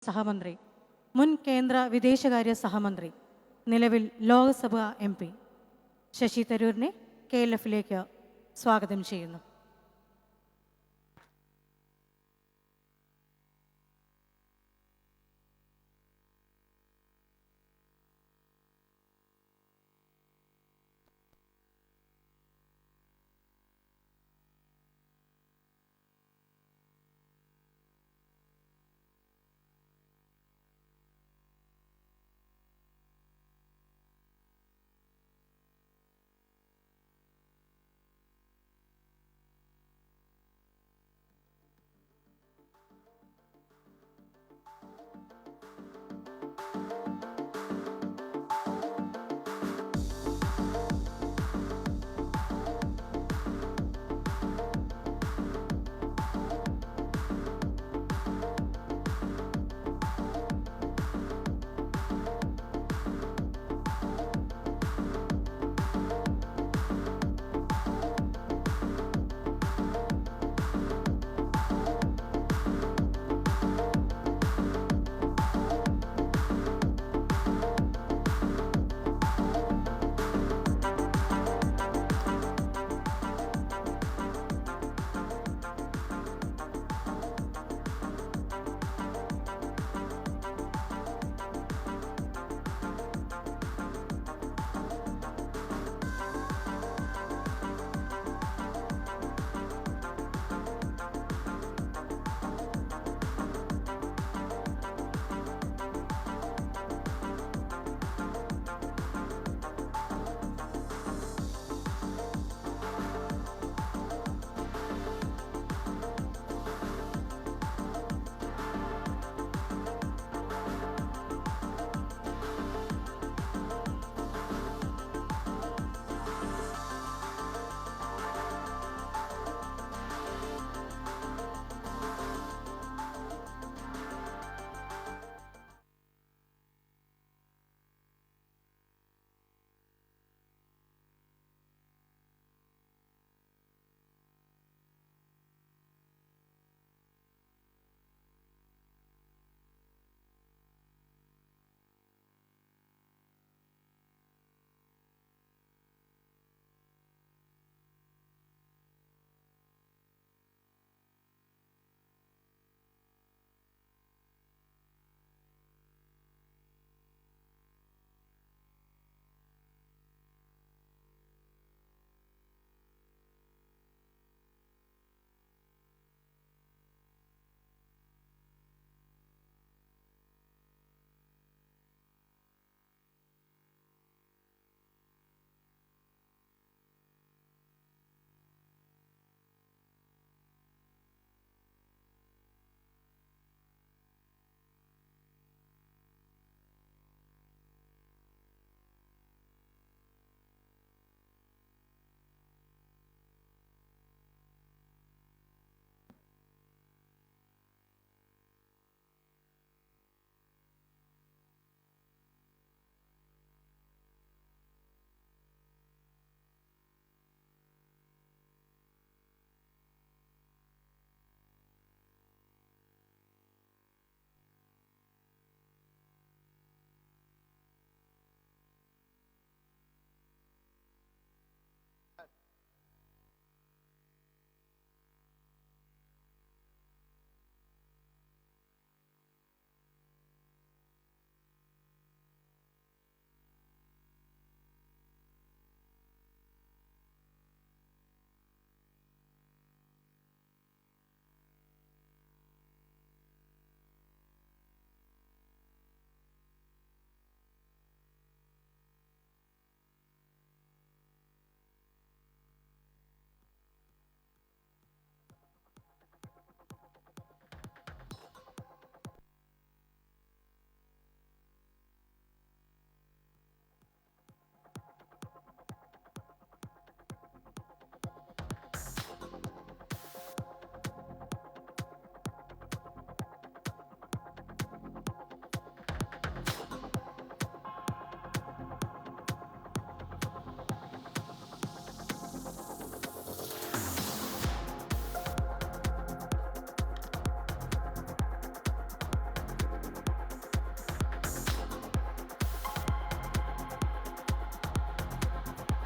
സഹമന്ത്രി, മുൻ കേന്ദ്ര വിദേശകാര്യ സഹമന്ത്രി, നിലവിൽ ലോക്സഭ MP ശശി തരൂരിനെ KLF-ലേക്ക് സ്വാഗതം ചെയ്യുന്നു.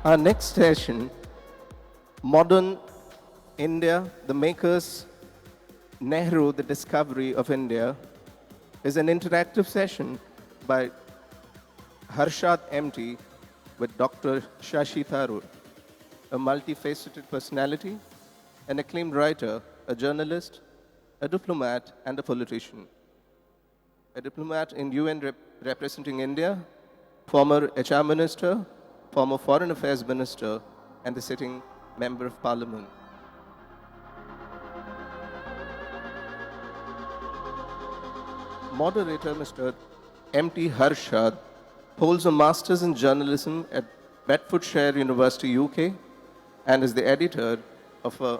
Our next session, Modern India, the Makers, Nehru, the Discovery of India, is an interactive session by Harshad MT with Dr. Shashi Tharoor, a multifaceted personality, an acclaimed writer, a journalist, a diplomat, and a politician. A diplomat in UN representing India, former HR minister, former foreign affairs minister, and the sitting member of parliament. Moderator Mr. M.T. Harshad holds a master's in journalism at Bedfordshire University, UK, and is the editor of a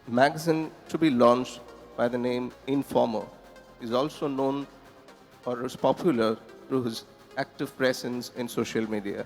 magazine to be launched by the name Informer. He is also known or is popular through his active presence in social media.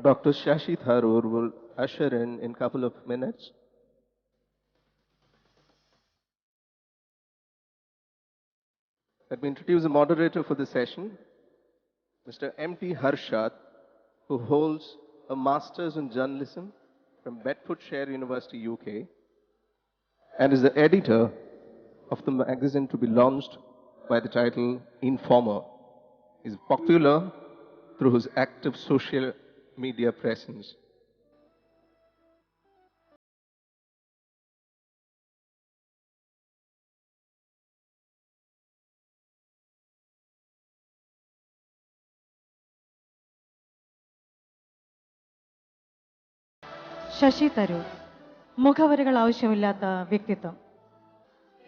Dr. Shashi Tharoor will usher in a couple of minutes. Let me introduce the moderator for the session, Mr. M.T. Harshat, who holds a Master's in Journalism from Bedfordshire University, UK, and is the editor of the magazine to be launched by the title Informer. He is popular through his active social media presence. Sasi Tharoor, മുഖവരകൾ ആവശ്യമില്ലാത്ത വ്യക്തിത്വം.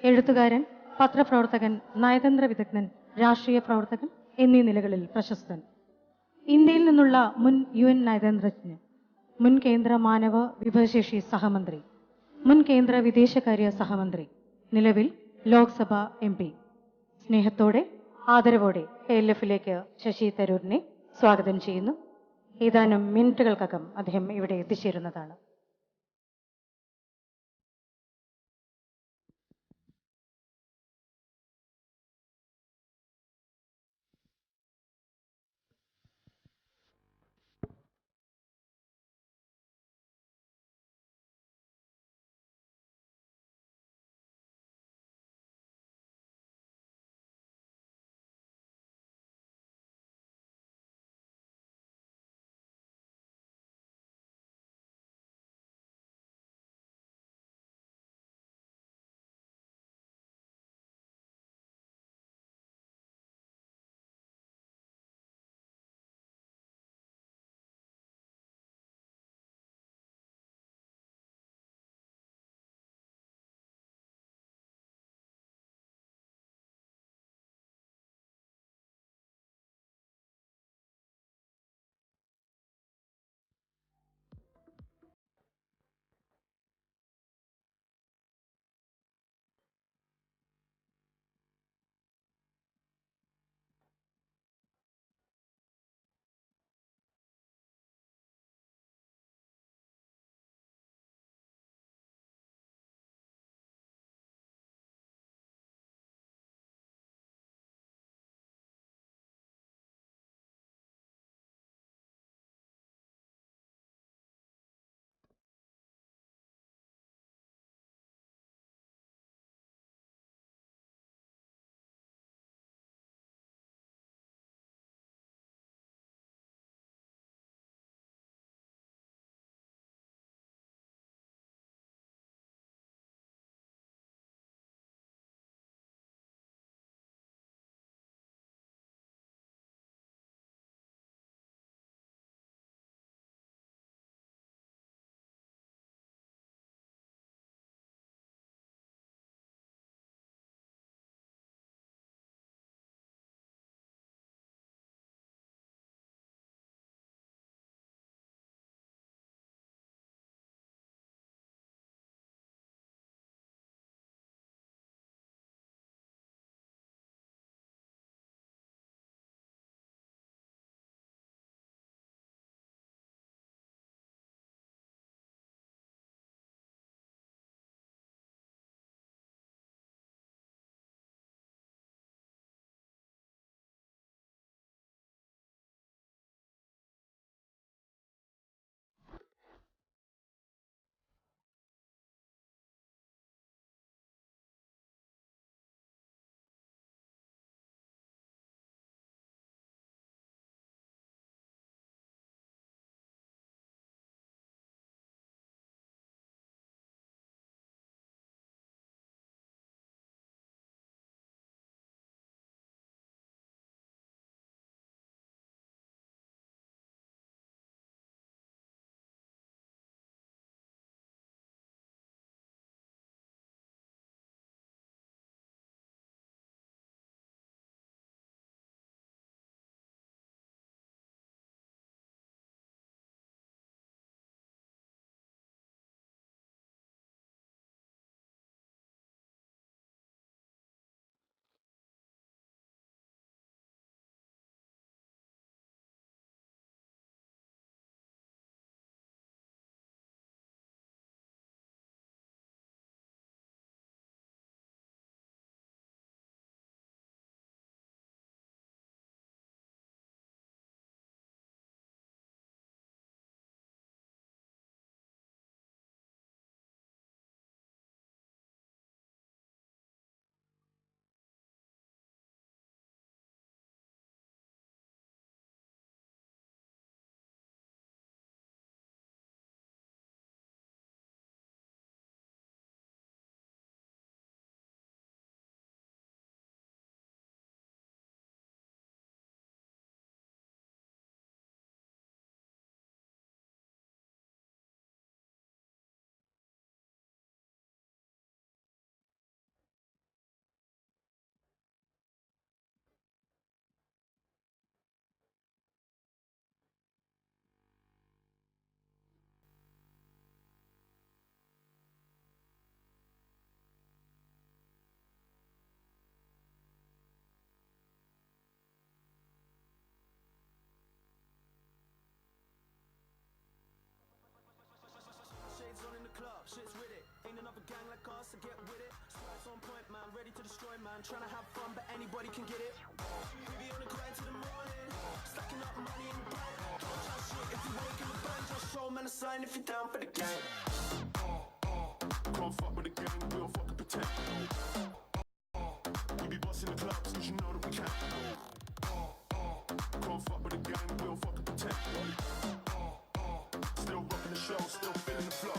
എഴുത്തുകാരൻ, പത്രപ്രവർത്തകൻ, നയതന്ത്ര വിദഗ്ധൻ, രാഷ്ട്രീയ പ്രവർത്തകൻ എന്നീ നിലകളിൽ പ്രശസ്തൻ. ഇന്ത്യയിൽ നിന്നുള്ള മുൻ UN നയതന്ത്രജ്ഞൻ, മുൻ കേന്ദ്ര മാനവ വിഭവശേഷി സഹമന്ത്രി, മുൻ കേന്ദ്ര വിദേശകാര്യ സഹമന്ത്രി, നിലവിൽ ലോക്സഭ MP. സ്നേഹത്തോടെ, ആദരവോടെ KLFിലേക്ക് ശശി തരൂരിനെ സ്വാഗതം ചെയ്യുന്നു. ഏതാനും മിനിറ്റുകൾക്കകം അദ്ദേഹം ഇവിടെ എത്തിച്ചേരുന്നതാണ്. so get with it. Stripes on point, man, ready to destroy, man. Trying to have fun, but anybody can get it. We be on the grind till the morning, stacking up money in the bank. Don't try shit if you ain't gonna burn. Just show man a sign if you're down for the game. Can't fuck with the gang, we don't fucking pretend. We be busting the clubs, cause you know that we can. Can't fuck with the gang, we don't fucking pretend. Still rocking the show, still feeling the flow.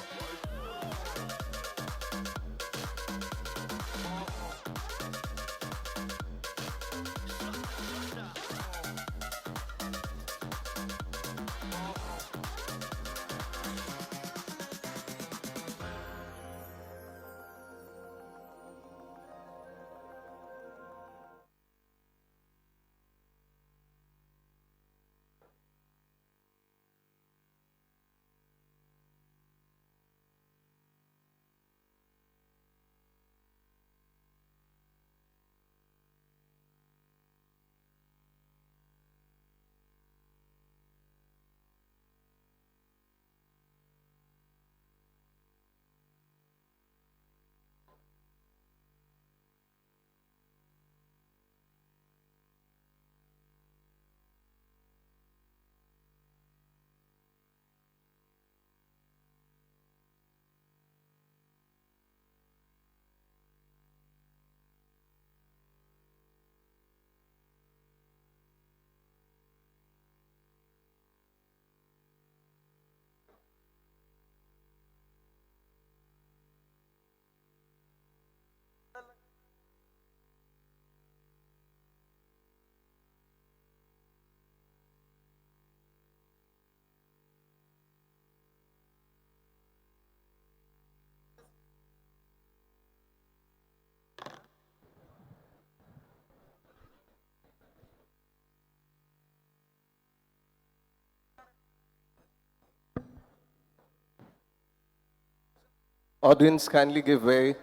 Audience, kindly give way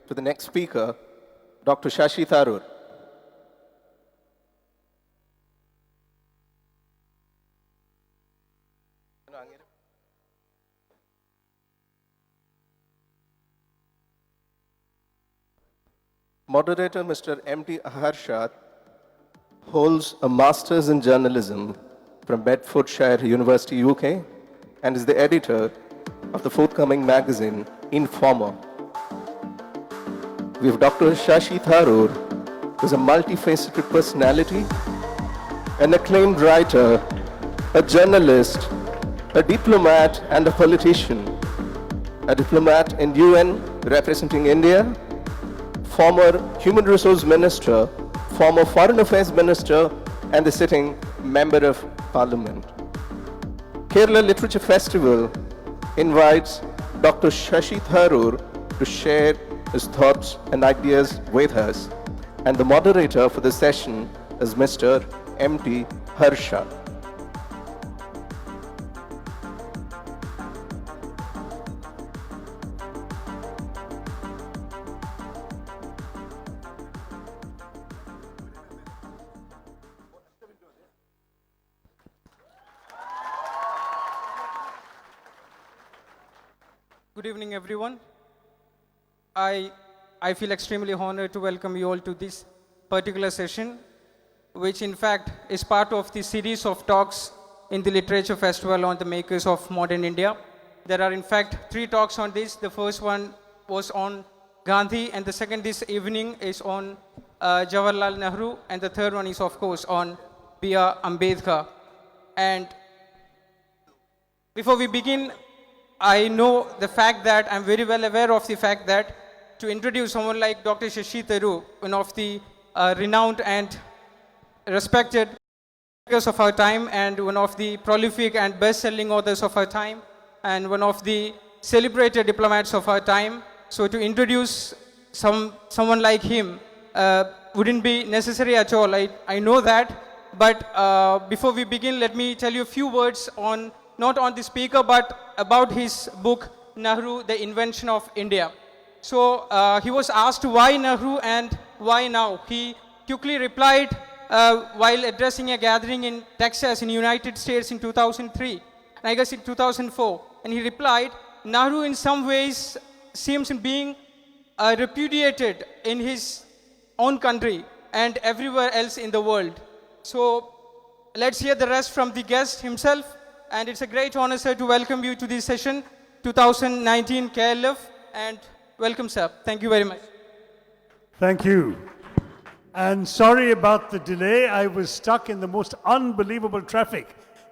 to the next speaker, Dr. Shashi Tharoor. Moderator Mr. M.T. Harshad holds a Master's in Journalism from Bedfordshire University, UK, and is the editor of the forthcoming magazine, Informer. We have Dr. Shashi Tharoor, who is a multifaceted personality, an acclaimed writer, a journalist, a diplomat and a politician, a diplomat in UN representing India, former Human Resource Minister, former Foreign Affairs Minister, and the sitting Member of Parliament. Kerala Literature Festival invites Dr. Shashi Tharoor to share his thoughts and ideas with us. And the moderator for the session is Mr. M.T. Harsha. Good evening, everyone. I feel extremely honored to welcome you all to this particular session, which in fact is part of the series of talks in the Literature Festival on the makers of modern India. There are in fact 3 talks on this. The first one was on Gandhi, and the second this evening is on Jawaharlal Nehru, and the third one is of course on B.R. Ambedkar. And before we begin, I know the fact that I'm very well aware of the fact that to introduce someone like Dr. Shashi Tharoor, one of the renowned and respected figures of our time, and one of the prolific and best-selling authors of our time, and one of the celebrated diplomats of our time. So to introduce someone like him wouldn't be necessary at all. I know that, but before we begin, let me tell you a few words on, not on the speaker, but about his book, Nehru, The Invention of India. So he was asked why Nehru and why now. He quickly replied while addressing a gathering in Texas in United States in 2003, and I guess in 2004. And he replied, Nehru in some ways seems being repudiated in his own country and everywhere else in the world. So let's hear the rest from the guest himself. And it's a great honor, sir, to welcome you to this session 2019 KLF. And welcome, sir. Thank you very much. Thank you. And sorry about the delay. I was stuck in the most unbelievable traffic.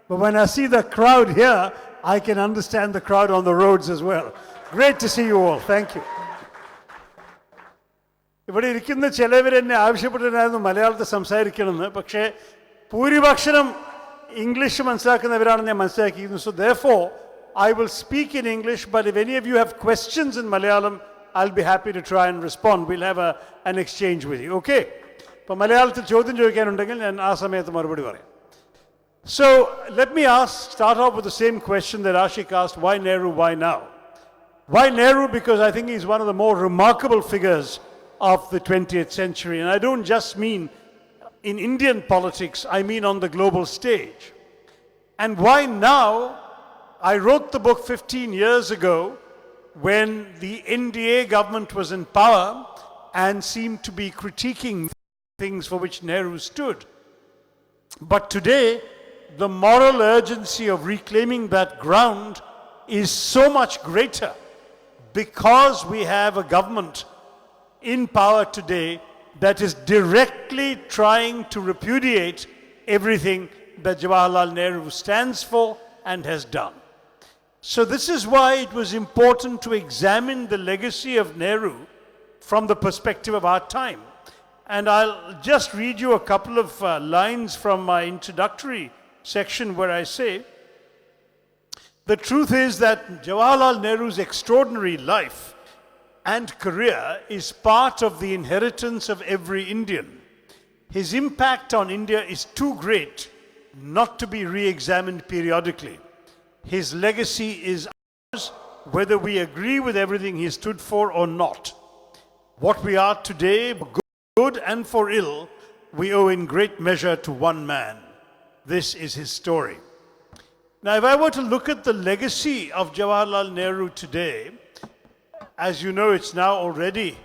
But when I see the crowd here, I can understand the crowd on the roads as well. Great to see you all. Thank you. ഇവിടെ ഇരിക്കുന്ന ചിലവർ എന്നെ ആവശ്യപ്പെട്ടിട്ടുണ്ടായിരുന്നു മലയാളത്തിൽ സംസാരിക്കണമെന്ന്. പക്ഷേ ഭൂരിപക്ഷം English മനസ്സിലാക്കുന്നവരാണെന്ന് ഞാൻ മനസ്സിലാക്കിയിരുന്നു. So therefore, I will speak in English, but if any of you have questions in Malayalam, I'll be happy to try and respond. We'll have an exchange with you. Okay? അപ്പോൾ മലയാളത്തിൽ ചോദ്യം ചോദിക്കാനുണ്ടെങ്കിൽ ഞാൻ ആ സമയത്ത് മറുപടി പറയാം. So let me start off with the same question that Ashik asked, why Nehru, why now? Why Nehru? Because I think he's one of the more remarkable figures of the 20th century. And I don't just mean in Indian politics, I mean on the global stage. And why now? I wrote the book 15 years ago when the NDA government was in power and seemed to be critiquing things for which Nehru stood. But today, the moral urgency of reclaiming that ground is so much greater because we have a government in power today that is directly trying to repudiate everything that Jawaharlal Nehru stands for and has done. So this is why it was important to examine the legacy of Nehru from the perspective of our time. And I'll just read you a couple of lines from my introductory section where I say, the truth is that Jawaharlal Nehru's extraordinary life and career is part of the inheritance of every Indian. His impact on India is too great not to be re-examined periodically. His legacy is ours, whether we agree with everything he stood for or not. What we are today, good and for ill, we owe in great measure to one man. This is his story. Now, if I were to look at the legacy of Jawaharlal Nehru today, as you know, it's now already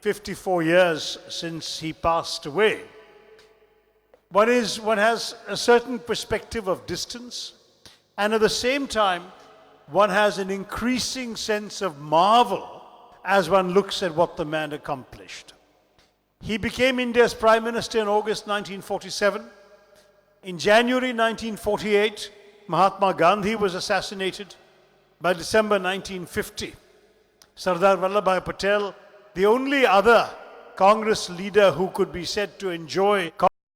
54 years since he passed away. One has a certain perspective of distance, and at the same time, one has an increasing sense of marvel as one looks at what the man accomplished. He became India's Prime Minister in August 1947. In January 1948, Mahatma Gandhi was assassinated. By December 1950, Sardar Vallabhbhai Patel, the only other Congress leader who could be said to enjoy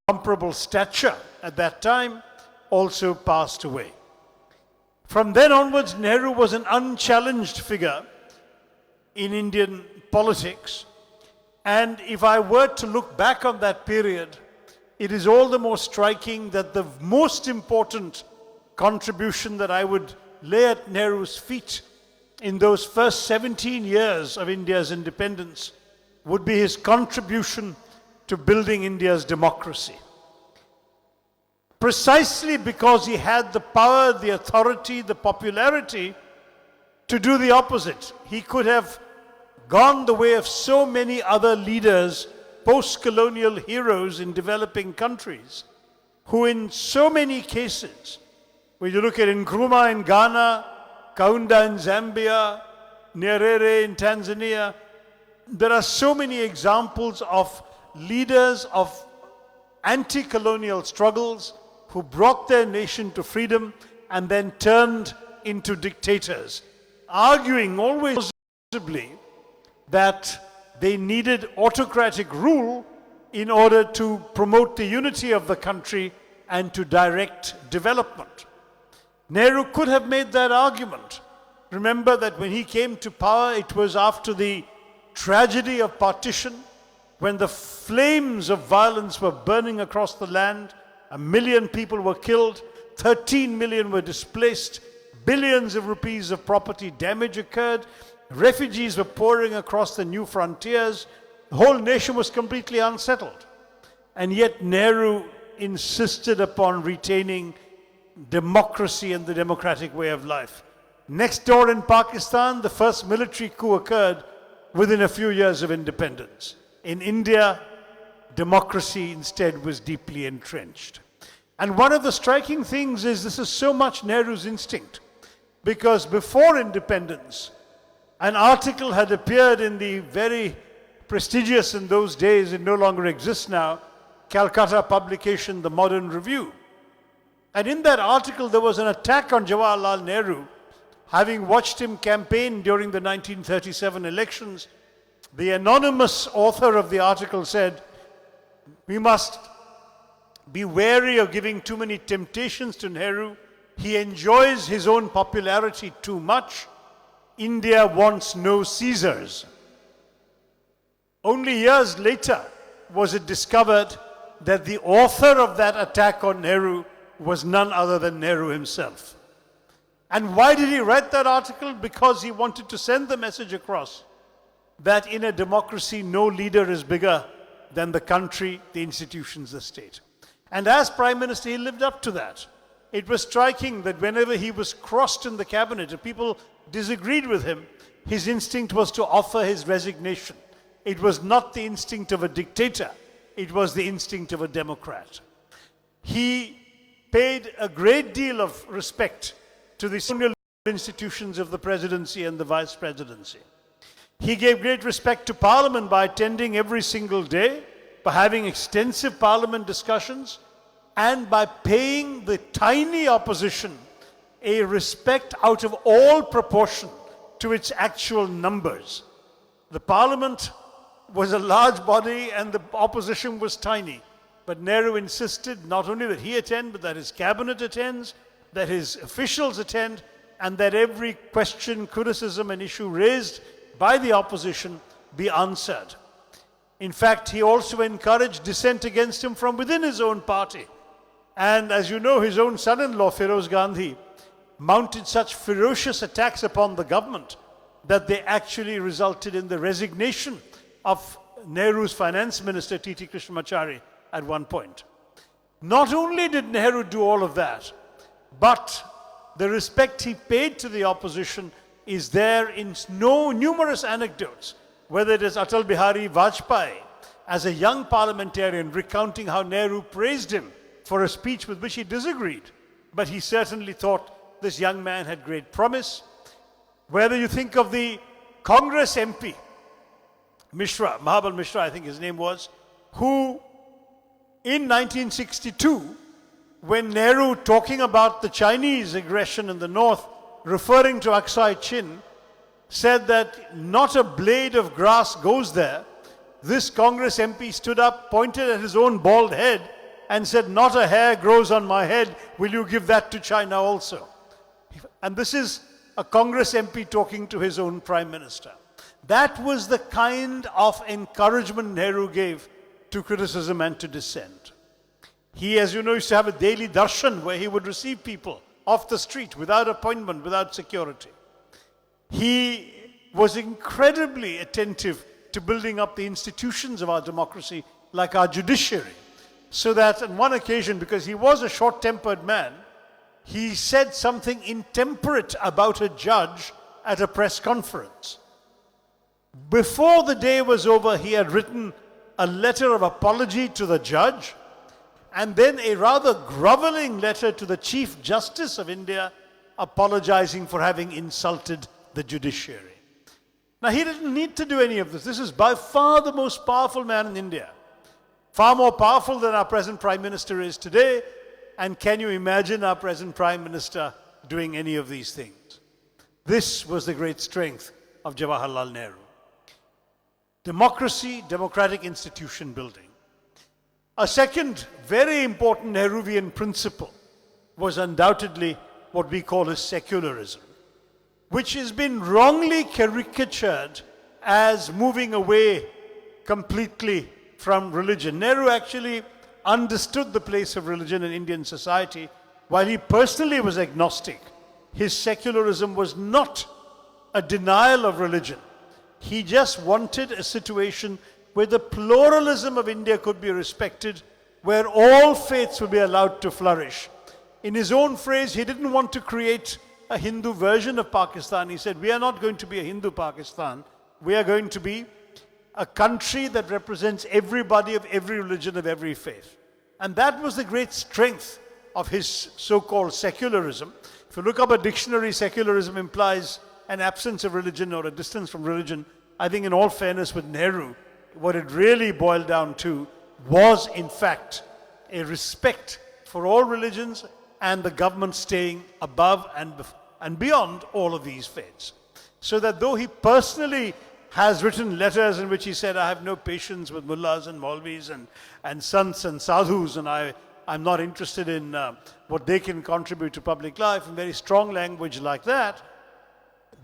comparable stature at that time, also passed away. From then onwards, Nehru was an unchallenged figure in Indian politics. And if I were to look back on that period, it is all the more striking that the most important contribution that I would lay at Nehru's feet in those first 17 years of India's independence would be his contribution to building India's democracy. Precisely because he had the power, the authority, the popularity to do the opposite. He could have gone the way of so many other leaders, post-colonial heroes in developing countries, who in so many cases, when you look at Nkrumah in Ghana, Kaunda in Zambia, Nyerere in Tanzania, there are so many examples of leaders of anti-colonial struggles who brought their nation to freedom and then turned into dictators, arguing always possibly that they needed autocratic rule in order to promote the unity of the country and to direct development. Nehru could have made that argument. Remember that when he came to power, it was after the tragedy of partition, when the flames of violence were burning across the land. 1 million people were killed, 13 million were displaced, billions of rupees of property damage occurred, refugees were pouring across the new frontiers, the whole nation was completely unsettled. And yet Nehru insisted upon retaining democracy and the democratic way of life. Next door in Pakistan, the first military coup occurred within a few years of independence. In India, democracy instead was deeply entrenched. And one of the striking things is this is so much Nehru's instinct, because before independence, an article had appeared in the very prestigious in those days, it no longer exists now, Calcutta publication, The Modern Review. And in that article, there was an attack on Jawaharlal Nehru. Having watched him campaign during the 1937 elections, the anonymous author of the article said, "We must be wary of giving too many temptations to Nehru. He enjoys his own popularity too much. India wants no Caesars." Only years later was it discovered that the author of that attack on Nehru was none other than Nehru himself. And why did he write that article? Because he wanted to send the message across that in a democracy, no leader is bigger than the country, the institutions, the state. And as Prime Minister, he lived up to that. It was striking that whenever he was crossed in the cabinet, if people disagreed with him, his instinct was to offer his resignation. It was not the instinct of a dictator. It was the instinct of a democrat. He paid a great deal of respect to the senior institutions of the presidency and the vice presidency. He gave great respect to Parliament by attending every single day, by having extensive Parliament discussions, and by paying the tiny opposition a respect out of all proportion to its actual numbers. The Parliament was a large body and the opposition was tiny. But Nehru insisted not only that he attend, but that his cabinet attends, that his officials attend, and that every question, criticism, and issue raised by the opposition be answered. In fact, he also encouraged dissent against him from within his own party. And as you know, his own son-in-law, Feroz Gandhi, mounted such ferocious attacks upon the government that they actually resulted in the resignation of Nehru's finance minister, T.T. Krishnamachari, at one point. Not only did Nehru do all of that, but the respect he paid to the opposition is there in numerous anecdotes, whether it is Atal Bihari Vajpayee, as a young parliamentarian, recounting how Nehru praised him for a speech with which he disagreed, but he certainly thought this young man had great promise. Whether you think of the Congress MP, Mishra, Mahabal Mishra, I think his name was, who in 1962, when Nehru, talking about the Chinese aggression in the north, referring to Aksai Chin, said that not a blade of grass goes there, this Congress MP stood up, pointed at his own bald head, and said, "Not a hair grows on my head, will you give that to China also?" And this is a Congress MP talking to his own Prime Minister. That was the kind of encouragement Nehru gave to criticism and to dissent. He, as you know, used to have a daily darshan where he would receive people off the street without appointment, without security. He was incredibly attentive to building up the institutions of our democracy, like our judiciary, so that on one occasion, because he was a short-tempered man, he said something intemperate about a judge at a press conference. Before the day was over, he had written a letter of apology to the judge, and then a rather groveling letter to the Chief Justice of India, apologizing for having insulted the judiciary. Now, he didn't need to do any of this. This is by far the most powerful man in India. Far more powerful than our present Prime Minister is today. And can you imagine our present Prime Minister doing any of these things? This was the great strength of Jawaharlal Nehru. Democracy, democratic institution building. A second very important Nehruvian principle was undoubtedly what we call as secularism, which has been wrongly caricatured as moving away completely from religion. Nehru actually understood the place of religion in Indian society. While he personally was agnostic, his secularism was not a denial of religion. He just wanted a situation where the pluralism of India could be respected, where all faiths would be allowed to flourish. In his own phrase, he didn't want to create a Hindu version of Pakistan. He said, "We are not going to be a Hindu Pakistan. we are going to be a country that represents everybody of every religion, of every faith. And that was the great strength of his so-called secularism. If you look up a dictionary, secularism implies an absence of religion or a distance from religion. I think in all fairness with Nehru, what it really boiled down to was in fact a respect for all religions and the government staying above and beyond all of these faiths. So that though he personally has written letters in which he said, I have no patience with mullahs and maulvis and sants and sadhus, and I'm not interested in what they can contribute to public life, in very strong language like that,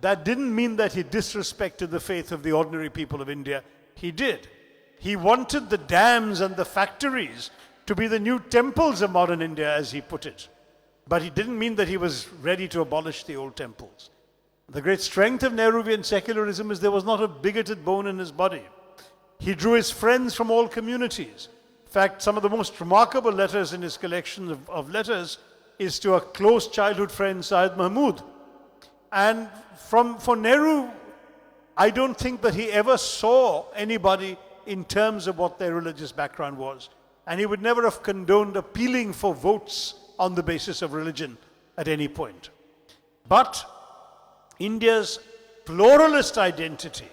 that didn't mean that he disrespected the faith of the ordinary people of India. He did. He wanted the dams and the factories to be the new temples of modern India, as he put it. But he didn't mean that he was ready to abolish the old temples. The great strength of Nehruvian secularism is there was not a bigoted bone in his body. He drew his friends from all communities. In fact, some of the most remarkable letters in his collection of letters is to a close childhood friend, Syed Mahmud. And for Nehru, I don't think that he ever saw anybody in terms of what their religious background was. And he would never have condoned appealing for votes on the basis of religion at any point. But India's pluralist identity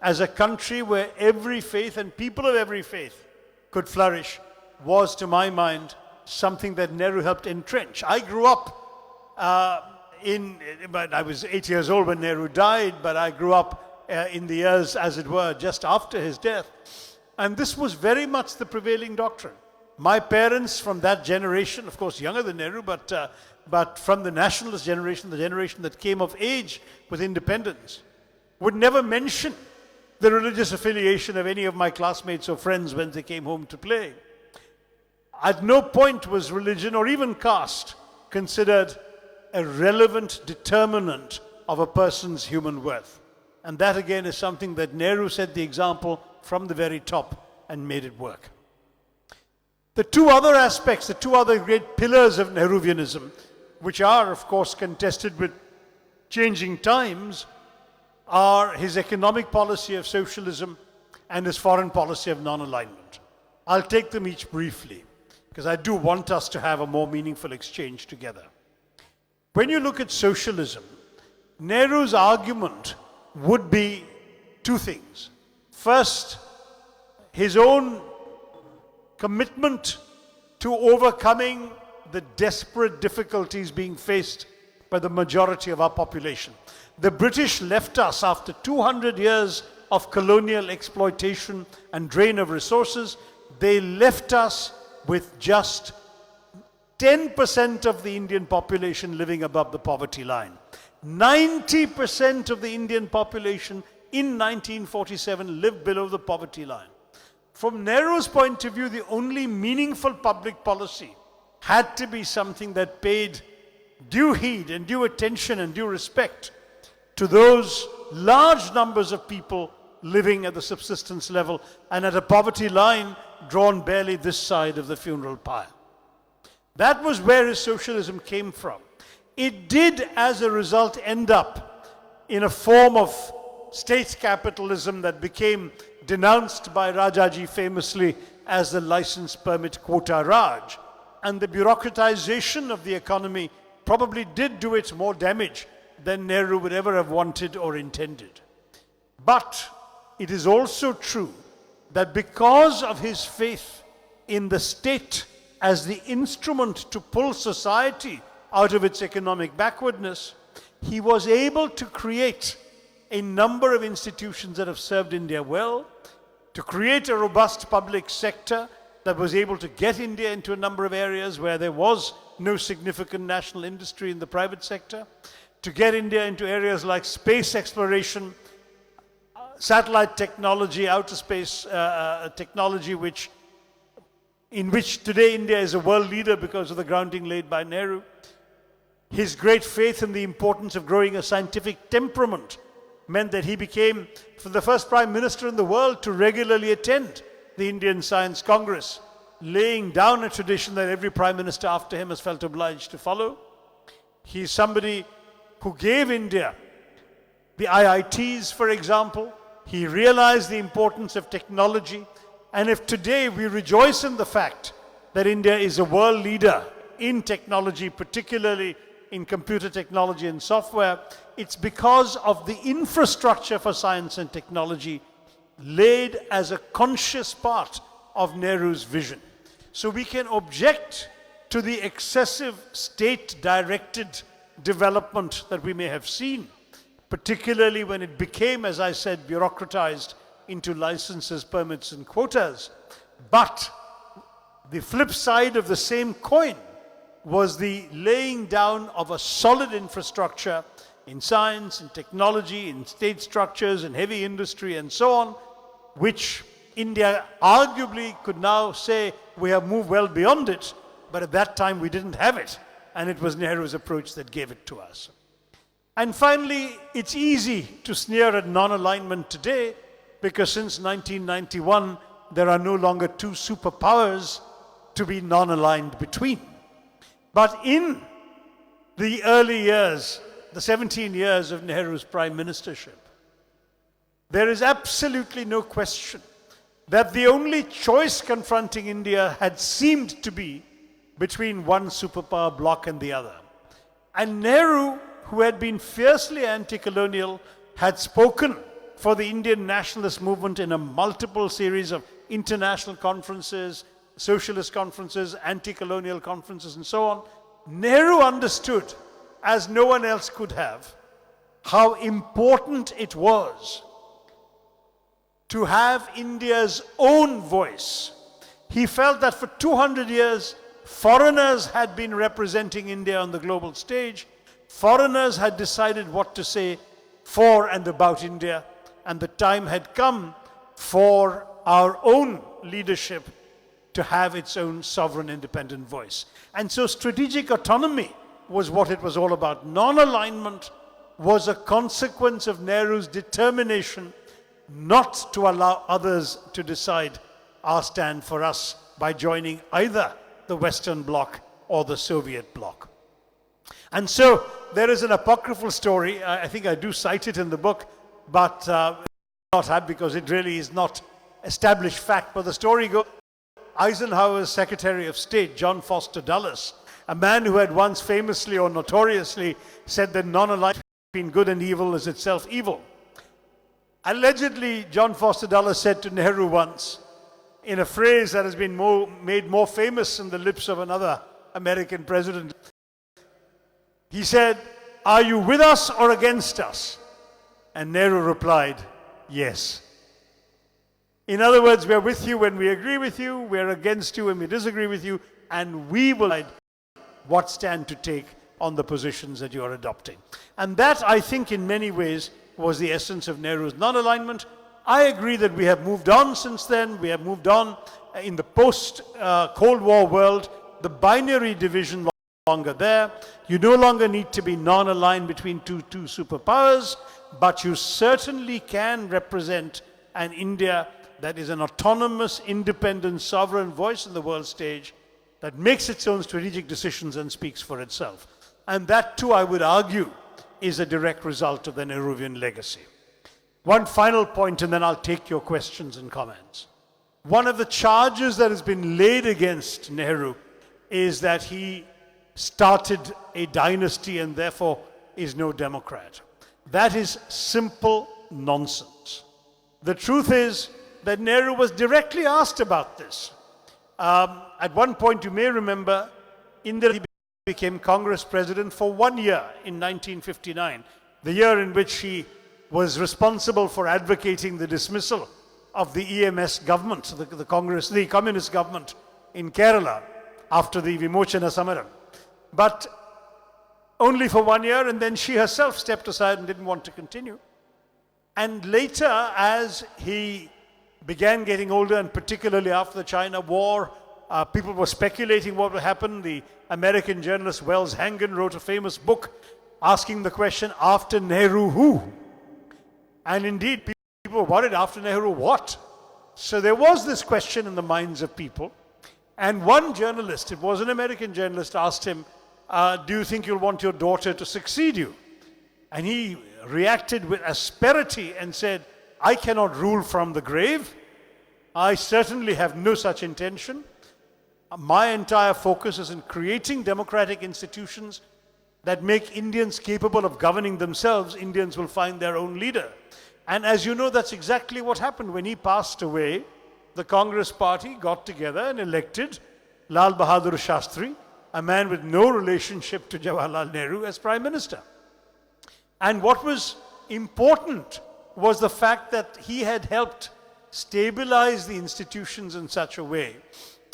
as a country where every faith and people of every faith could flourish was, to my mind, something that Nehru helped entrench. I grew up but I was 8 years old when Nehru died, but I grew up in the years, as it were, just after his death. And this was very much the prevailing doctrine. My parents from that generation, of course younger than Nehru, but from the nationalist generation, the generation that came of age with independence, would never mention the religious affiliation of any of my classmates or friends when they came home to play. At no point was religion or even caste considered a relevant determinant of a person's human worth. And that again is something that Nehru set the example from the very top and made it work. The two other aspects, the two other great pillars of Nehruvianism, which are of course contested with changing times, are his economic policy of socialism and his foreign policy of non-alignment. I'll take them each briefly, because I do want us to have a more meaningful exchange together. When you look at socialism, Nehru's argument would be two things. First, his own commitment to overcoming the desperate difficulties being faced by the majority of our population. The British left us after 200 years of colonial exploitation and drain of resources. They left us with just 10% of the Indian population living above the poverty line. 90% of the Indian population in 1947 lived below the poverty line. From Nehru's point of view, the only meaningful public policy had to be something that paid due heed and due attention and due respect to those large numbers of people living at the subsistence level and at a poverty line drawn barely this side of the funeral pyre. That was where his socialism came from. It did, as a result, end up in a form of state capitalism that became denounced by Rajaji famously as the license permit quota Raj. And the bureaucratization of the economy probably did do it more damage than Nehru would ever have wanted or intended. But it is also true that because of his faith in the state as the instrument to pull society out of its economic backwardness, he was able to create a number of institutions that have served India well, to create a robust public sector that was able to get India into a number of areas where there was no significant national industry in the private sector, to get India into areas like space exploration, satellite technology, outer space technology, in which today India is a world leader because of the grounding laid by Nehru. His great faith in the importance of growing a scientific temperament meant that he became, for the first prime minister in the world to regularly attend the Indian Science Congress, laying down a tradition that every prime minister after him has felt obliged to follow. He is somebody who gave India the IITs, for example, He realized the importance of technology. And if today we rejoice in the fact that India is a world leader in technology, particularly in computer technology and software, it's because of the infrastructure for science and technology laid as a conscious part of Nehru's vision. So we can object to the excessive state-directed development that we may have seen, particularly when it became, as I said, bureaucratized into licenses, permits, and quotas. But the flip side of the same coin was the laying down of a solid infrastructure in science, in technology, in state structures, in heavy industry, and so on, which India arguably could now say we have moved well beyond it, but at that time we didn't have it, and it was Nehru's approach that gave it to us. And finally, it's easy to sneer at non-alignment today, because since 1991, there are no longer two superpowers to be non-aligned between. But in the early years, the 17 years of Nehru's prime ministership, there is absolutely no question that the only choice confronting India had seemed to be between one superpower bloc and the other. And Nehru, who had been fiercely anti-colonial, had spoken for the Indian nationalist movement in a multiple series of international conferences, socialist conferences, anti-colonial conferences, and so on. Nehru understood, as no one else could have, how important it was to have India's own voice. He felt that for 200 years, foreigners had been representing India on the global stage. Foreigners had decided what to say for and about India, and the time had come for our own leadership to have its own sovereign independent voice. And so strategic autonomy was what it was all about. Non-alignment was a consequence of Nehru's determination not to allow others to decide our stand for us by joining either the Western Bloc or the Soviet bloc. And so there is an apocryphal story, I think I do cite it in the book, but not have, because it really is not established fact. But the story goes, Eisenhower's Secretary of State, John Foster Dulles, a man who had once famously or notoriously said that non-alignment between good and evil is itself evil. Allegedly, John Foster Dulles said to Nehru once, in a phrase that has been made more famous in the lips of another American president, he said, "Are you with us or against us?" And Nehru replied, "Yes." In other words, we are with you when we agree with you, we are against you when we disagree with you, and we will decide what stand to take on the positions that you are adopting. And that, I think, in many ways, was the essence of Nehru's non-alignment. I agree that we have moved on since then. We have moved on in the post-Cold War world. The binary division no longer there. You no longer need to be non-aligned between two superpowers, but you certainly can represent an India that is an autonomous, independent, sovereign voice in the world stage that makes its own strategic decisions and speaks for itself. And that, too, I would argue, is a direct result of the Nehruvian legacy. One final point, and then I'll take your questions and comments. One of the charges that has been laid against Nehru is that he started a dynasty and therefore is no Democrat. That is simple nonsense. The truth is that Nehru was directly asked about this. At one point, you may remember, Indira became Congress president for 1 year in 1959, the year in which he was responsible for advocating the dismissal of the EMS government, the communist government in Kerala after the Vimochana Samaram. But only for 1 year, and then she herself stepped aside and didn't want to continue. And later, as he began getting older, and particularly after the China War, people were speculating what would happen. The American journalist Wells Hangen wrote a famous book asking the question, after Nehru who? And indeed, people were worried, after Nehru what? So there was this question in the minds of people. And one journalist, it was an American journalist, asked him, do you think you'll want your daughter to succeed you? And he reacted with asperity and said, I cannot rule from the grave. I certainly have no such intention. My entire focus is in creating democratic institutions that make Indians capable of governing themselves. Indians will find their own leader. And as you know, that's exactly what happened. When he passed away, the Congress party got together and elected Lal Bahadur Shastri, a man with no relationship to Jawaharlal Nehru, as Prime Minister. And what was important was the fact that he had helped stabilize the institutions in such a way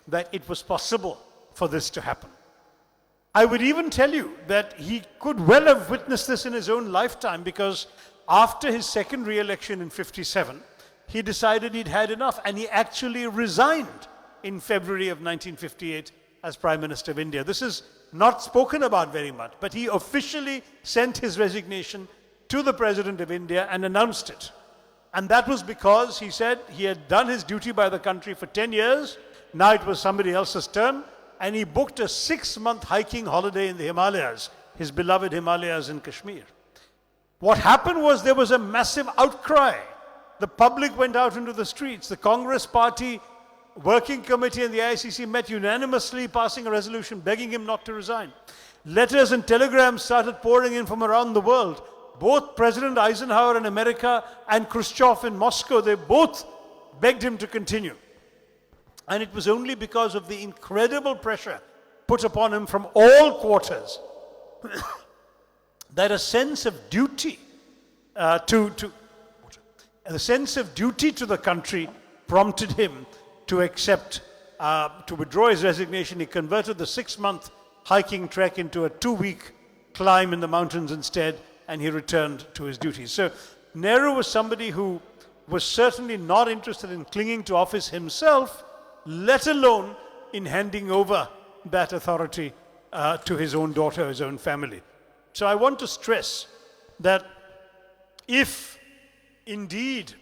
that it was possible for this to happen. I would even tell you that he could well have witnessed this in his own lifetime, because after his second re-election in 57, he decided he'd had enough, and he actually resigned in February of 1958 as Prime Minister of India. This is not spoken about very much, but he officially sent his resignation to the President of India and announced it. And that was because he said he had done his duty by the country for 10 years, now it was somebody else's turn, and he booked a 6-month hiking holiday in the Himalayas, his beloved Himalayas in Kashmir. What happened was there was a massive outcry. The public went out into the streets. The Congress Party Working Committee and the ICC met unanimously, passing a resolution begging him not to resign. Letters and telegrams started pouring in from around the world. Both President Eisenhower in America and Khrushchev in Moscow, they both begged him to continue. And it was only because of the incredible pressure put upon him from all quarters that a sense of duty to the country prompted him to accept, to withdraw his resignation. He converted the 6-month hiking trek into a 2-week climb in the mountains instead, and he returned to his duties. So Nehru was somebody who was certainly not interested in clinging to office himself, let alone in handing over that authority to his own daughter, his own family. So I want to stress that if indeed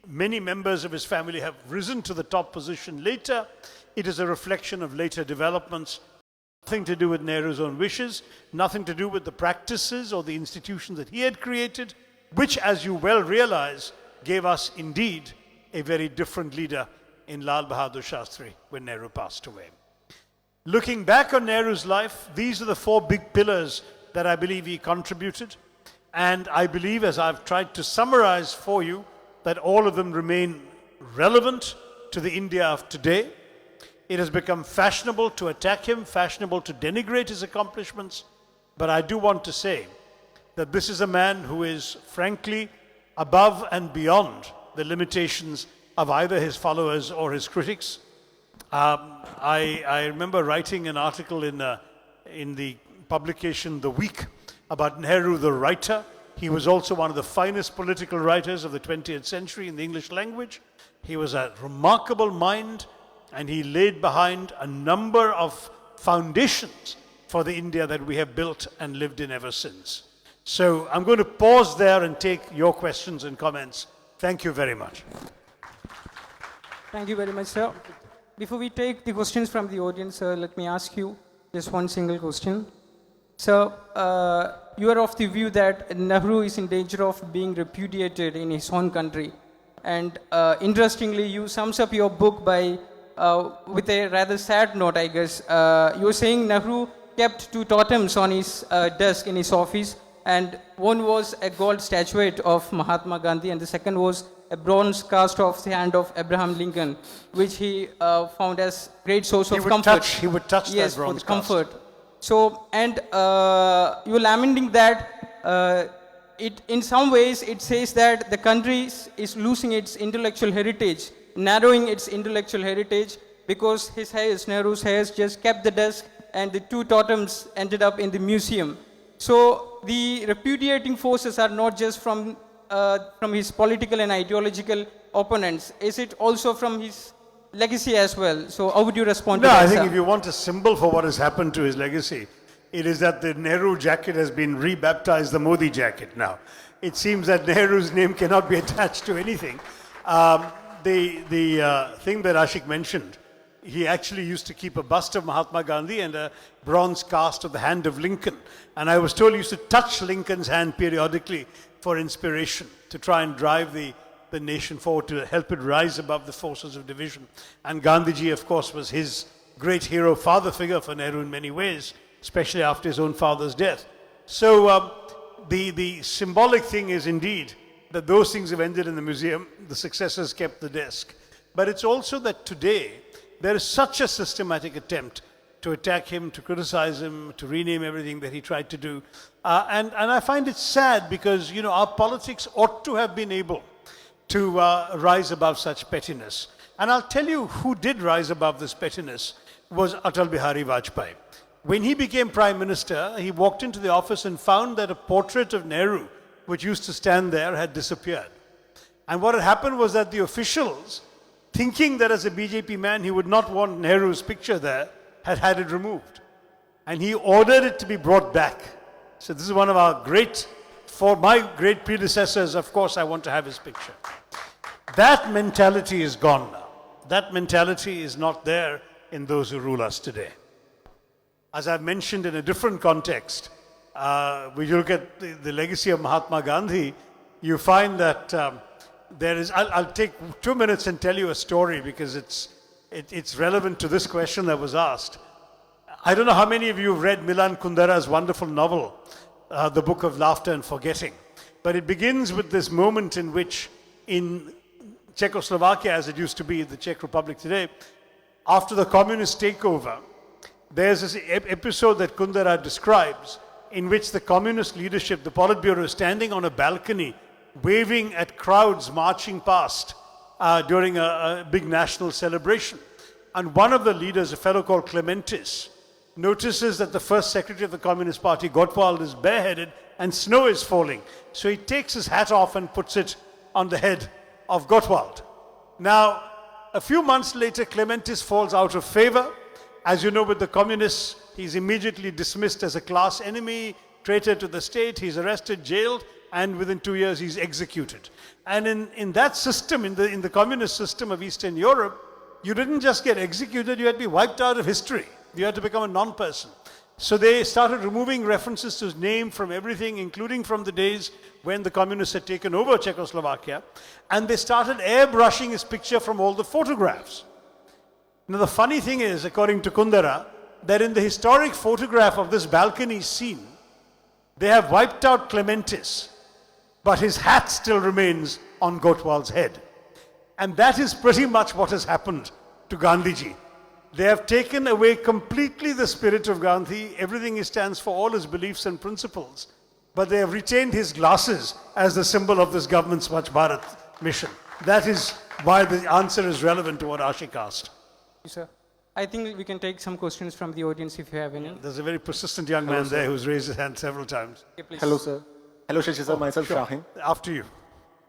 many members of his family have risen to the top position later, it is a reflection of later developments, nothing to do with Nehru's own wishes, nothing to do with the practices or the institutions that he had created, which, as you well realize, gave us indeed a very different leader in Lal Bahadur Shastri when Nehru passed away. Looking back on Nehru's life, these are the 4 big pillars that I believe he contributed. And I believe, as I've tried to summarize for you, that all of them remain relevant to the India of today. It has become fashionable to attack him, fashionable to denigrate his accomplishments. But I do want to say that this is a man who is frankly above and beyond the limitations of either his followers or his critics. I remember writing an article in the publication The Week about Nehru the writer. He was also one of the finest political writers of the 20th century in the English language. He was a remarkable mind, and he laid behind a number of foundations for the India that we have built and lived in ever since. So I'm going to pause there and take your questions and comments. Thank you very much. Thank you very much, sir. Before we take the questions from the audience, sir, let me ask you just one single question. So, you are of the view that Nehru is in danger of being repudiated in his own country. And interestingly, you sums up your book by, with a rather sad note, I guess. You were saying Nehru kept 2 totems on his desk in his office, and one was a gold statuette of Mahatma Gandhi, and the second was a bronze cast of the hand of Abraham Lincoln, which he found as great source of comfort. He would touch yes, that bronze for the cast. comfort. So, and you were lamenting that it, in some ways, it says that the country is losing its intellectual heritage, narrowing its intellectual heritage, because his heirs, Nehru's heirs, just kept the desk, and the 2 totems ended up in the museum. So, the repudiating forces are not just from his political and ideological opponents. Is it also from his legacy as well? So how would you respond to that, I think sir? if you want a symbol for what has happened to his legacy, it is that the Nehru jacket has been rebaptized the Modi jacket now. It seems that Nehru's name cannot be attached to anything. The thing that Ashik mentioned, he actually used to keep a bust of Mahatma Gandhi and a bronze cast of the hand of Lincoln. And I was told he used to touch Lincoln's hand periodically for inspiration, to try and drive the the nation forward, to help it rise above the forces of division. And Gandhiji, of course, was his great hero, father figure for Nehru in many ways, especially after his own father's death. So the symbolic thing is indeed that those things have ended in the museum, the successors kept the desk. But it's also that today there is such a systematic attempt to attack him, to criticize him, to rename everything that he tried to do. And I find it sad because, you know, our politics ought to have been able to rise above such pettiness. And I'll tell you who did rise above this pettiness was Atal Bihari Vajpayee. When he became Prime Minister, he walked into the office and found that a portrait of Nehru, which used to stand there, had disappeared. And what had happened was that the officials, thinking that as a BJP man he would not want Nehru's picture there, had had it removed. And he ordered it to be brought back. So this is one of our for my great predecessors, of course I want to have his picture. That mentality is gone now. That mentality is not there in those who rule us today. As I've mentioned in a different context, when you look at the legacy of Mahatma Gandhi, you find that there is, I'll take 2 minutes and tell you a story because it's relevant to this question that was asked. I don't know how many of you have read Milan Kundera's wonderful novel, The Book of Laughter and Forgetting. But it begins with this moment in which in Czechoslovakia, as it used to be the Czech Republic today, after the communist takeover, there's this episode that Kundera describes in which the communist leadership, the Politburo, is standing on a balcony waving at crowds marching past during a big national celebration. And one of the leaders, a fellow called Clementis, notices that the first secretary of the Communist Party, Gottwald, is bareheaded and snow is falling. So he takes his hat off and puts it on the head of Gottwald. Now, a few months later, Clementis falls out of favor. As you know, with the communists, he's immediately dismissed as a class enemy, traitor to the state. He's arrested, jailed, and within 2 years he's executed. And in that system, in the communist system of Eastern Europe, you didn't just get executed, you had to be wiped out of history. You had to become a non-person. So they started removing references to his name from everything, including from the days when the communists had taken over Czechoslovakia. And they started airbrushing his picture from all the photographs. Now the funny thing is, according to Kundera, that in the historic photograph of this balcony scene, they have wiped out Clementis, but his hat still remains on Gottwald's head. And that is pretty much what has happened to Gandhiji. They have taken away completely the spirit of Gandhi, everything he stands for, all his beliefs and principles, but they have retained his glasses as the symbol of this government's Swachh Bharat mission. That is why the answer is relevant to what Ashik asked. Sir, I think we can take some questions from the audience if you have any. There's a very persistent young man there who's raised his hand several times. Okay, please. Hello, sir. Hello, Shashi sir. Myself, Sure. Shahin. After you.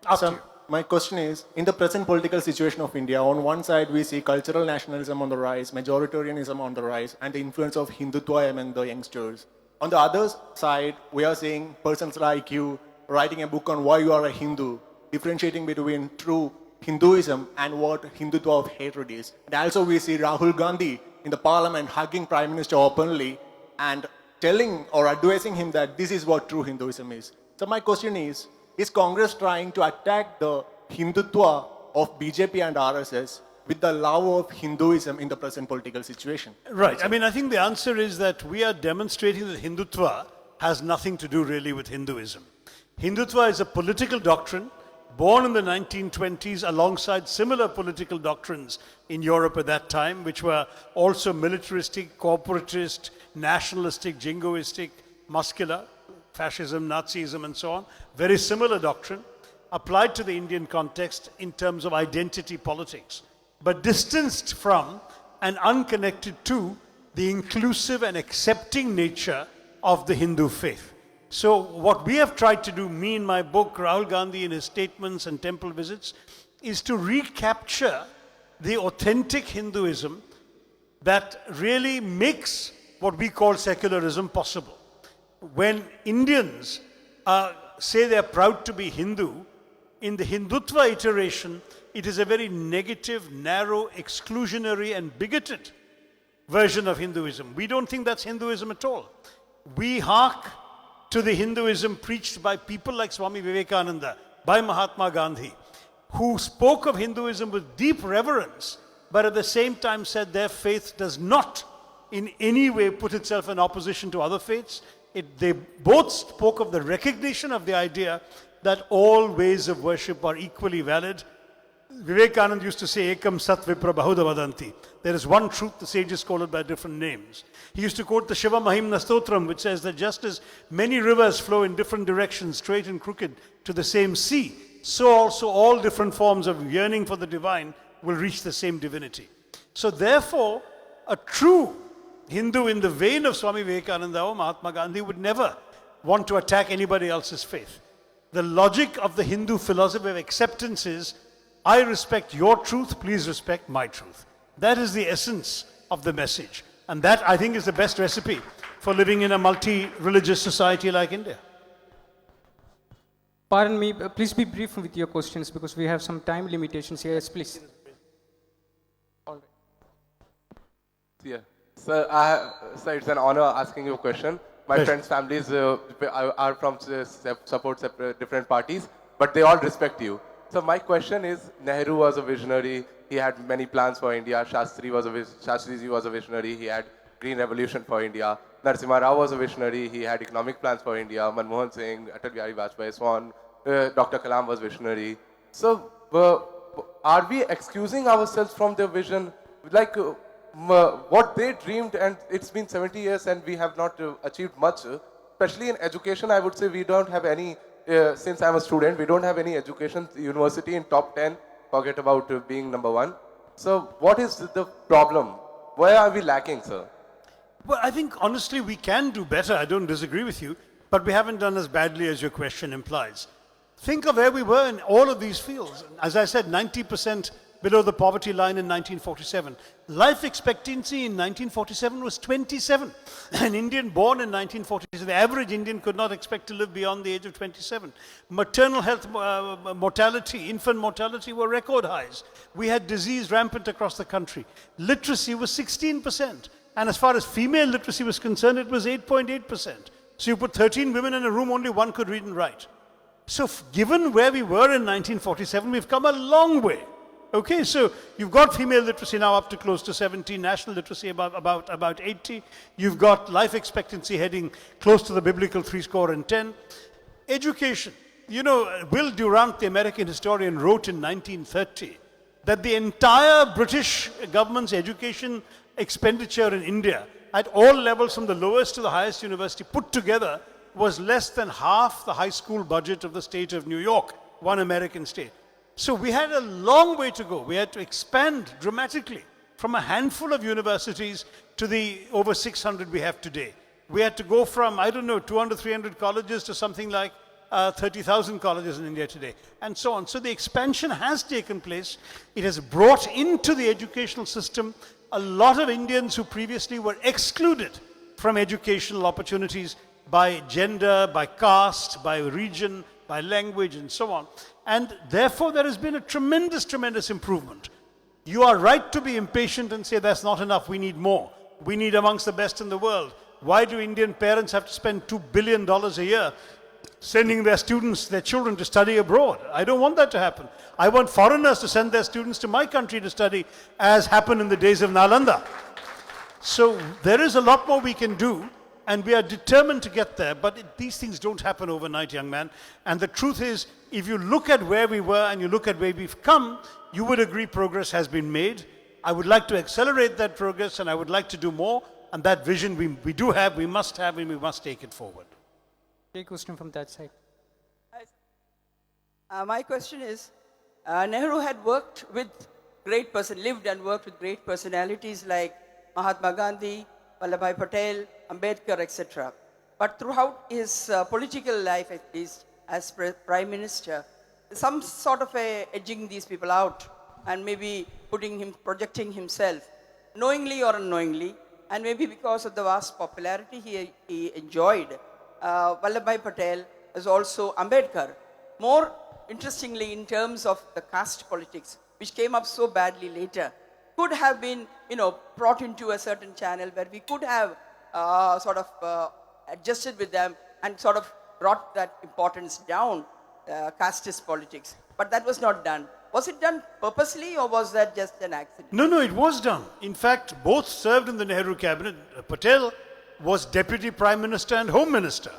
After Sir, you. my question is, in the present political situation of India, on one side we see cultural nationalism on the rise, majoritarianism on the rise, and the influence of Hindutva among the youngsters. On the other side, we are seeing persons like you writing a book on why you are a Hindu, differentiating between true Hinduism and what Hindutva of hatred is. And also we see Rahul Gandhi in the parliament hugging Prime Minister openly and telling or advising him that this is what true Hinduism is. So my question is Congress trying to attack the Hindutva of BJP and RSS with the love of Hinduism in the present political situation? Right. I mean, I think the answer is that we are demonstrating that Hindutva has nothing to do really with Hinduism. Hindutva is a political doctrine born in the 1920s alongside similar political doctrines in Europe at that time, which were also militaristic, corporatist, nationalistic, jingoistic, muscular, fascism, Nazism, and so on. Very similar doctrine applied to the Indian context in terms of identity politics, but distanced from and unconnected to the inclusive and accepting nature of the Hindu faith. So what we have tried to do, me in my book, Rahul Gandhi in his statements and temple visits, is to recapture the authentic Hinduism that really makes what we call secularism possible. When Indians say they're proud to be Hindu, in the Hindutva iteration, it is a very negative, narrow, exclusionary and bigoted version of Hinduism. We don't think that's Hinduism at all. We hark to the Hinduism preached by people like Swami Vivekananda, by Mahatma Gandhi, who spoke of Hinduism with deep reverence, but at the same time said their faith does not in any way put itself in opposition to other faiths. They both spoke of the recognition of the idea that all ways of worship are equally valid. Vivekananda used to say, Ekam Sat Vipra Bahuda Vadanti. There is one truth, the sages call it by different names. He used to quote the Shiva Mahimna Stotram, which says that just as many rivers flow in different directions, straight and crooked, to the same sea, so also all different forms of yearning for the divine will reach the same divinity. So therefore, a true Hindu in the vein of Swami Vivekananda or Mahatma Gandhi would never want to attack anybody else's faith. The logic of the Hindu philosophy of acceptance is, I respect your truth, please respect my truth. That is the essence of the message. And that, I think, is the best recipe for living in a multi-religious society like India. Pardon me, please be brief with your questions because we have some time limitations here. Yes, please. Yeah. Sir, sir, it's an honor asking you a question. My Yes. friends' families are from support different parties, but they all respect you. So my question is, Nehru was a visionary. He had many plans for India. Shastriji was a visionary. He had Green Revolution for India. Narasimha Rao was a visionary. He had economic plans for India. Manmohan Singh, Atal Bihari Vajpayee, so on. Dr. Kalam was visionary. So are we excusing ourselves from their vision? Like what they dreamed, and it's been 70 years and we have not achieved much. Especially in education, I would say we don't have any, since I'm a student, we don't have any education university in top 10. Forget about being number one. So what is the problem? Where are we lacking, sir? Well, I think honestly we can do better. I don't disagree with you, but we haven't done as badly as your question implies. Think of where we were in all of these fields. As I said, 90% below the poverty line in 1947. Life expectancy in 1947 was 27. An Indian born in 1947, the average Indian could not expect to live beyond the age of 27. Maternal health mortality, infant mortality were record highs. We had disease rampant across the country. Literacy was 16%. And as far as female literacy was concerned, it was 8.8%. So you put 13 women in a room, only one could read and write. So given where we were in 1947, we've come a long way. Okay, so you've got female literacy now up to close to 70, national literacy about 80. You've got life expectancy heading close to the biblical 10. Education. You know, Will Durant, the American historian, wrote in 1930 that the entire British government's education expenditure in India, at all levels from the lowest to the highest university put together, was less than half the high school budget of the state of New York, one American state. So we had a long way to go. We had to expand dramatically from a handful of universities to the over 600 we have today. We had to go from, 200, 300 colleges to something like 30,000 colleges in India today, and so on. So the expansion has taken place. It has brought into the educational system a lot of Indians who previously were excluded from educational opportunities by gender, by caste, by region, by language, and so on. And therefore, there has been a tremendous, tremendous improvement. You are right to be impatient and say that's not enough, we need more. We need amongst the best in the world. Why do Indian parents have to spend $2 billion a year sending their students, their children to study abroad? I don't want that to happen. I want foreigners to send their students to my country to study, as happened in the days of Nalanda. So there is a lot more we can do, and we are determined to get there, but these things don't happen overnight, young man. And the truth is, if you look at where we were and you look at where we've come, you would agree progress has been made. I would like to accelerate that progress, and I would like to do more, and that vision we do have, we must have, and we must take it forward. Take a question from that side. My question is, Nehru had worked with lived and worked with great personalities like Mahatma Gandhi, Vallabhbhai Patel, Ambedkar, etc. But throughout his political life, at least as Prime Minister, some sort of edging these people out and maybe projecting himself, knowingly or unknowingly, and maybe because of the vast popularity he enjoyed. Vallabhbhai Patel is also Ambedkar. More interestingly, in terms of the caste politics, which came up so badly later, could have been, brought into a certain channel where we could have adjusted with them and sort of brought that importance down, casteist politics. But that was not done. Was it done purposely or was that just an accident? No, it was done. In fact, both served in the Nehru cabinet. Patel was deputy prime minister and home minister.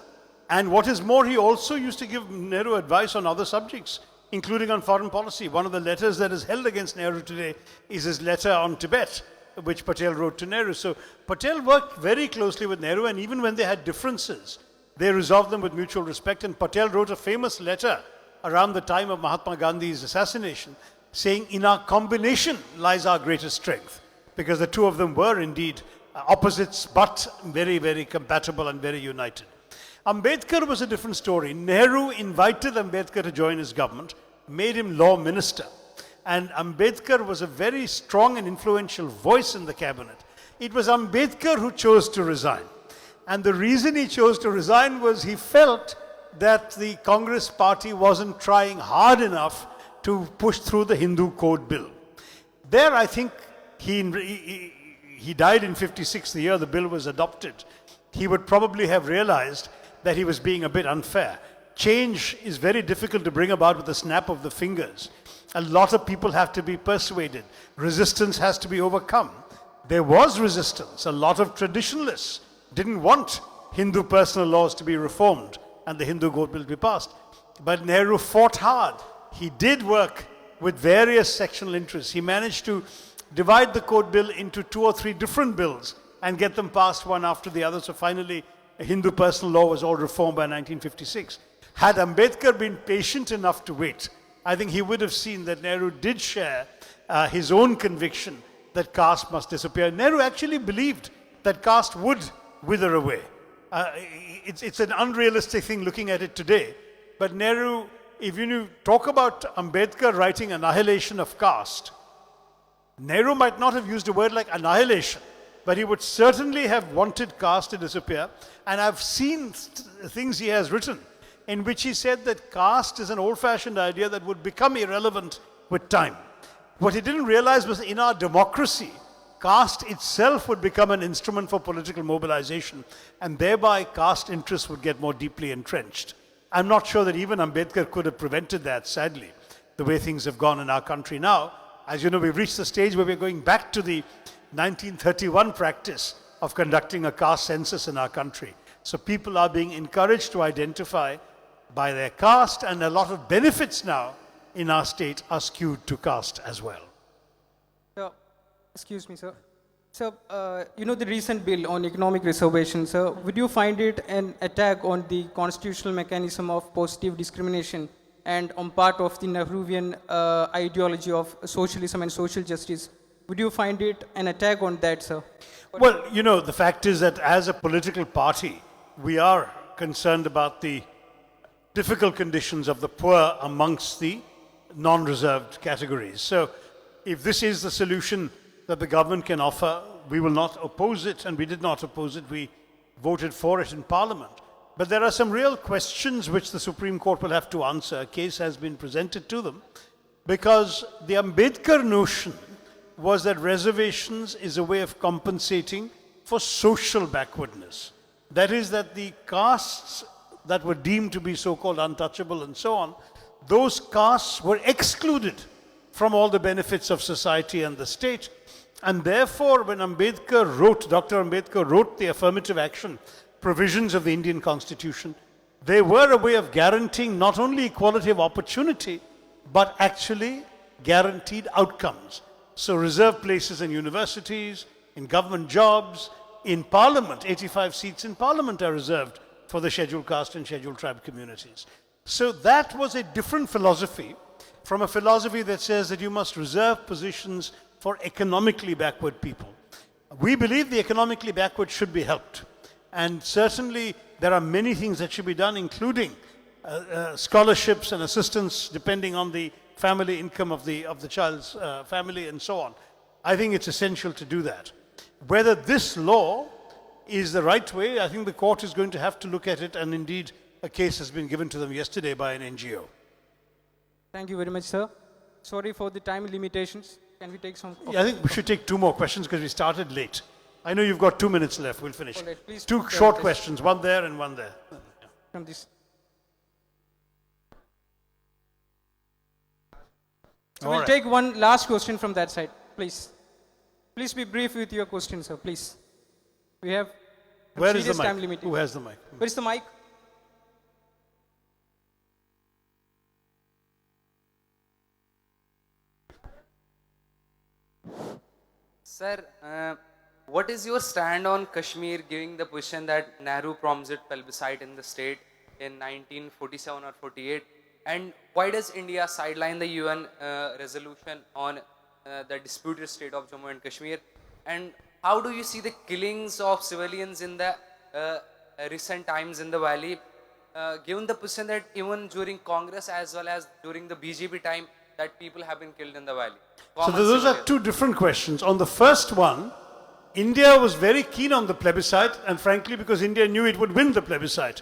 And what is more, he also used to give Nehru advice on other subjects, including on foreign policy. One of the letters that is held against Nehru today is his letter on Tibet, which Patel wrote to Nehru. So Patel worked very closely with Nehru, and even when they had differences, they resolved them with mutual respect. And Patel wrote a famous letter around the time of Mahatma Gandhi's assassination, saying, in our combination lies our greatest strength, because the two of them were indeed opposites, but very, very compatible and very united. Ambedkar was a different story. Nehru invited Ambedkar to join his government, made him law minister. And Ambedkar was a very strong and influential voice in the cabinet. It was Ambedkar who chose to resign. And the reason he chose to resign was he felt that the Congress party wasn't trying hard enough to push through the Hindu Code Bill. There, I think, he died in 56, the year the bill was adopted. He would probably have realized that he was being a bit unfair. Change is very difficult to bring about with the snap of the fingers. A lot of people have to be persuaded. Resistance has to be overcome. There was resistance. A lot of traditionalists didn't want Hindu personal laws to be reformed and the Hindu Code Bill to be passed. But Nehru fought hard. He did work with various sectional interests. He managed to divide the Code Bill into 2 or 3 different bills and get them passed one after the other. So finally, Hindu personal law was all reformed by 1956. Had Ambedkar been patient enough to wait, I think he would have seen that Nehru did share his own conviction that caste must disappear. Nehru actually believed that caste would wither away. It's an unrealistic thing looking at it today. But Nehru, if you talk about Ambedkar writing annihilation of caste, Nehru might not have used a word like annihilation, but he would certainly have wanted caste to disappear. And I've seen things he has written in which he said that caste is an old-fashioned idea that would become irrelevant with time. What he didn't realize was in our democracy, caste itself would become an instrument for political mobilization, and thereby caste interests would get more deeply entrenched. I'm not sure that even Ambedkar could have prevented that, sadly, the way things have gone in our country now. As you know, we've reached the stage where we're going back to the 1931 practice of conducting a caste census in our country. So people are being encouraged to identify by their caste, and a lot of benefits now in our state are skewed to caste as well. So, excuse me, sir. So, the recent bill on economic reservations, sir, would you find it an attack on the constitutional mechanism of positive discrimination and on part of the Nehruvian ideology of socialism and social justice? Would you find it an attack on that, sir? Well, the fact is that as a political party, we are concerned about the difficult conditions of the poor amongst the non-reserved categories. So if this is the solution that the government can offer, we will not oppose it, and we did not oppose it. We voted for it in Parliament. But there are some real questions which the Supreme Court will have to answer. A case has been presented to them, because the Ambedkar notion was that reservations is a way of compensating for social backwardness. That is, that the castes that were deemed to be so-called untouchable and so on, those castes were excluded from all the benefits of society and the state. And therefore, when Dr. Ambedkar wrote the affirmative action provisions of the Indian Constitution, they were a way of guaranteeing not only equality of opportunity, but actually guaranteed outcomes. So reserved places in universities, in government jobs, in Parliament, 85 seats in Parliament are reserved for the scheduled caste and scheduled tribe communities. So that was a different philosophy from a philosophy that says that you must reserve positions for economically backward people. We believe the economically backward should be helped. And certainly there are many things that should be done, including scholarships and assistance depending on the family income of the child's family and so on. I think it's essential to do that. Whether this law is the right way, I think the court is going to have to look at it, and indeed a case has been given to them yesterday by an NGO. Thank you very much, sir. Sorry for the time limitations. Can we take some? Yeah, I think we should take 2 more questions because we started late. I know you've got 2 minutes left. We'll finish. All right, please 2 short questions, one there and one there. From this. So we'll take one last question from that side, please. Please be brief with your question, sir, please. We have Where is the serious time mic? limitation. Who has the mic? Where is the mic? Sir, what is your stand on Kashmir giving the position that Nehru promised plebiscite in the state in 1947 or 48? And why does India sideline the UN resolution on the disputed state of Jammu and Kashmir? And how do you see the killings of civilians in the recent times in the valley, given the position that even during Congress as well as during the BJP time that people have been killed in the valley? So those are two different questions. On the first one, India was very keen on the plebiscite, and frankly, because India knew it would win the plebiscite.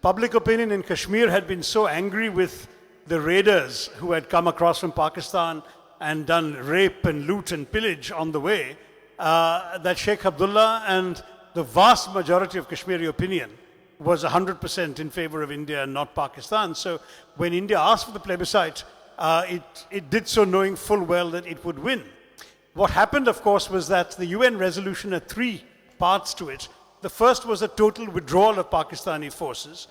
Public opinion in Kashmir had been so angry with the raiders who had come across from Pakistan and done rape and loot and pillage on the way, that Sheikh Abdullah and the vast majority of Kashmiri opinion was 100% in favor of India and not Pakistan. So when India asked for the plebiscite, it did so knowing full well that it would win. What happened, of course, was that the UN resolution had three parts to it. The first was a total withdrawal of Pakistani forces,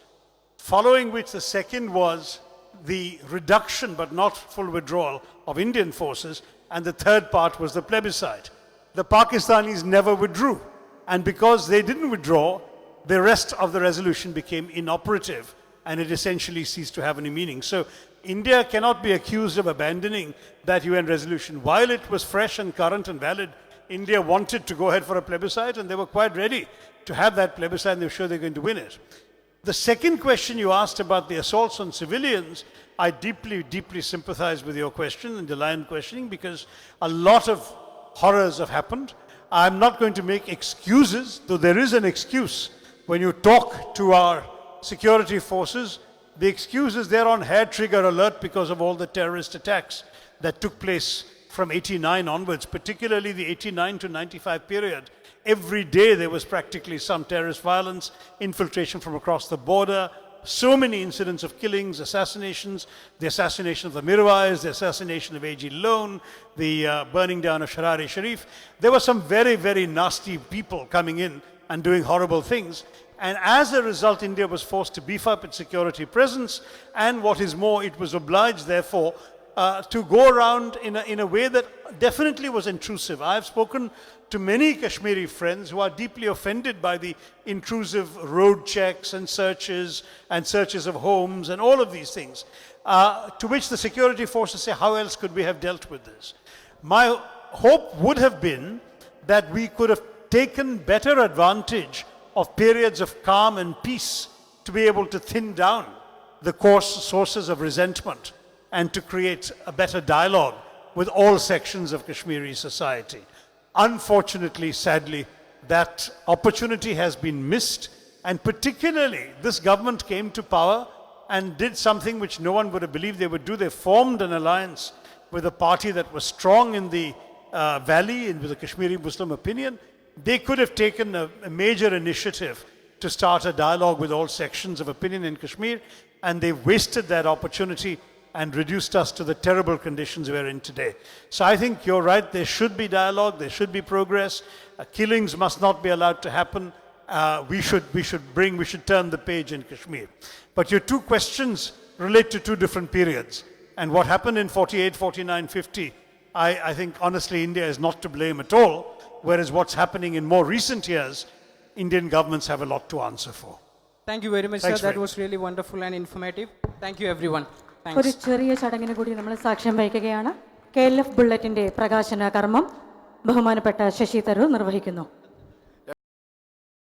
following which the second was the reduction but not full withdrawal of Indian forces, and the third part was the plebiscite. The Pakistanis never withdrew, and because they didn't withdraw, the rest of the resolution became inoperative, and it essentially ceased to have any meaning. So India cannot be accused of abandoning that UN resolution. While it was fresh and current and valid, India wanted to go ahead for a plebiscite, and they were quite ready to have that plebiscite, and they were sure they were going to win it. The second question you asked about the assaults on civilians, I deeply, deeply sympathize with your question and the line of questioning, because a lot of horrors have happened. I'm not going to make excuses, though there is an excuse. When you talk to our security forces, the excuse is they're on hair trigger alert because of all the terrorist attacks that took place from 89 onwards, particularly the 89 to 95 period. Every day there was practically some terrorist violence, infiltration from across the border, so many incidents of killings, assassinations, the assassination of the Mirwais, the assassination of A.G. Lone, the burning down of Sharari Sharif. There were some very, very nasty people coming in and doing horrible things. And as a result, India was forced to beef up its security presence, and what is more, it was obliged, therefore, to go around in a way that definitely was intrusive. I have spoken to many Kashmiri friends who are deeply offended by the intrusive road checks and searches of homes and all of these things, to which the security forces say, how else could we have dealt with this? My hope would have been that we could have taken better advantage of periods of calm and peace to be able to thin down the coarse sources of resentment and to create a better dialogue with all sections of Kashmiri society. Unfortunately, sadly, that opportunity has been missed, and particularly this government came to power and did something which no one would have believed they would do. They formed an alliance with a party that was strong in the valley and with the Kashmiri Muslim opinion. They could have taken a major initiative to start a dialogue with all sections of opinion in Kashmir, and they wasted that opportunity and reduced us to the terrible conditions we're in today. So I think you're right, there should be dialogue, there should be progress. Killings must not be allowed to happen. We should turn the page in Kashmir. But your two questions relate to two different periods. And what happened in 48, 49, 50, I think honestly India is not to blame at all. Whereas what's happening in more recent years, Indian governments have a lot to answer for. Thank you very much, Thanks, sir. That Ray. was really wonderful and informative. Thank you, everyone. ഒരു Thanks. ചെറിയ ചടങ്ങിന് കൂടി നമ്മൾ സാക്ഷ്യം വഹിക്കുകയാണ്. KLF ബുള്ളറ്റിന്റെ പ്രകാശന കർമ്മം ബഹുമാനപ്പെട്ട ശശി തരൂർ നിർവഹിക്കുന്നു.